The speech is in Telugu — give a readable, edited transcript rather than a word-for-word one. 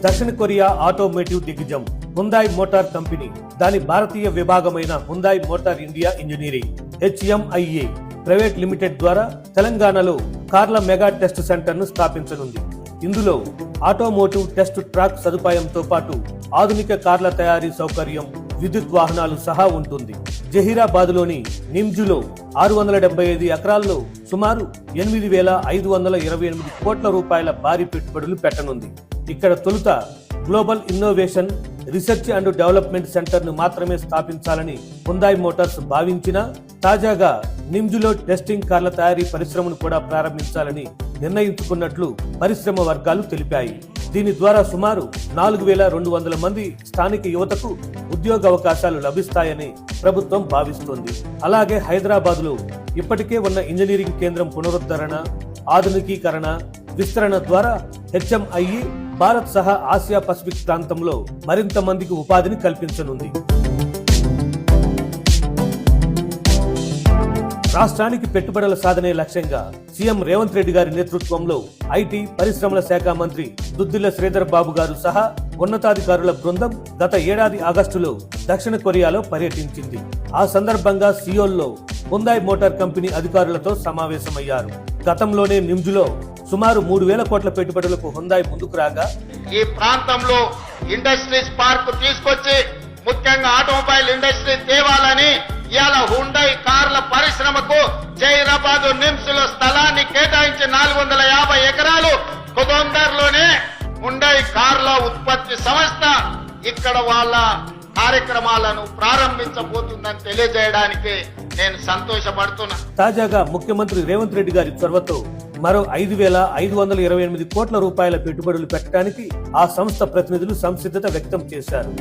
దక్షిణ కొరియా ఆటోమోటివ్ దిగ్గజం హ్యుందాయ్ మోటార్ కంపెనీ దాని భారతీయ విభాగమైన Hyundai motor India engineering HMIA private limited ద్వారా తెలంగాణలో కార్ల మెగా టెస్ట్ సెంటర్ ను స్థాపించనుంది. ఇందులో ఆటోమోటివ్ టెస్ట్ ట్రాక్ సదుపాయంతో పాటు ఆధునిక కార్ల తయారీ సౌకర్యం, విద్యుత్ వాహనాలు సహా ఉంటుంది. జహీరాబాద్ లోని నిమ్జులో 675 ఎకరాల్లో సుమారు 8,528 కోట్ల రూపాయల భారీ పెట్టుబడులు పెట్టనుంది. ఇక్కడ తొలుత global innovation research and development centre ను మాత్రమే స్థాపించాలని హ్యుందాయ్ మోటార్స్ భావించినా తాజాగా నిమ్జులో టెస్టింగ్ కార్ల తయారీ పరిశ్రమను కూడా ప్రారంభించాలని నిర్ణయించుకున్నట్లు పరిశ్రమ వర్గాలు తెలిపాయి. దీని ద్వారా సుమారు 4,200 మంది స్థానిక యువతకు ఉద్యోగ అవకాశాలు లభిస్తాయని ప్రభుత్వం భావిస్తోంది. అలాగే హైదరాబాద్ లో ఇప్పటికే ఉన్న ఇంజనీరింగ్ కేంద్రం పునరుద్ధరణ, ఆధునికీకరణ, విస్తరణ ద్వారా HMIA భారత్ సహా ఆసియా పసిఫిక్ ప్రాంతంలో మరింత మందికి ఉపాధిని కల్పించనుంది. రాష్ట్రానికి పెట్టుబడుల సాధనే లక్ష్యంగా సీఎం రేవంత్ రెడ్డి గారి నేతృత్వంలో ఐటీ పరిశ్రమల శాఖ మంత్రి దుద్దిల్ల శ్రీధర్ బాబు గారు సహా ఉన్నతాధికారుల బృందం గత ఏడాది ఆగస్టులో దక్షిణ కొరియాలో పర్యటించింది. ఆ సందర్భంగా సియోల్లో హ్యుందాయ్ మోటార్ కంపెనీ అధికారులతో సమావేశమయ్యారు. గతంలోనే నిమ్జులో సుమారు 3,000 కోట్ల పెట్టుబడులకు హ్యుందాయ్ ముందుకు రాగా ఈ ప్రాంతంలో ఇండస్ట్రీస్ పార్క్ తీసుకొచ్చి ముఖ్యంగా ఆటోమొబైల్ ఇండస్ట్రీ తేవాలని ఇవాళ హ్యుందాయ్ కార్ల పరిశ్రమకు జైరాబాద్ నిమ్స్ లో స్థలాన్ని కేటాయించి 450 ఎకరాలు కొదొందర్లోనే హ్యుందాయ్ కార్ల ఉత్పత్తి సంస్థ ఇక్కడ వాళ్ళ కార్యక్రమాలను ప్రారంభించబోతుందని తెలియజేయడానికి నేను సంతోషపడుతున్నా. తాజాగా ముఖ్యమంత్రి రేవంత్ రెడ్డి గారి చొరవతో మరో 5,528 కోట్ల రూపాయల పెట్టుబడులు పెట్టడానికి ఆ సంస్థ ప్రతినిధులు సంసిద్ధత వ్యక్తం చేశారు.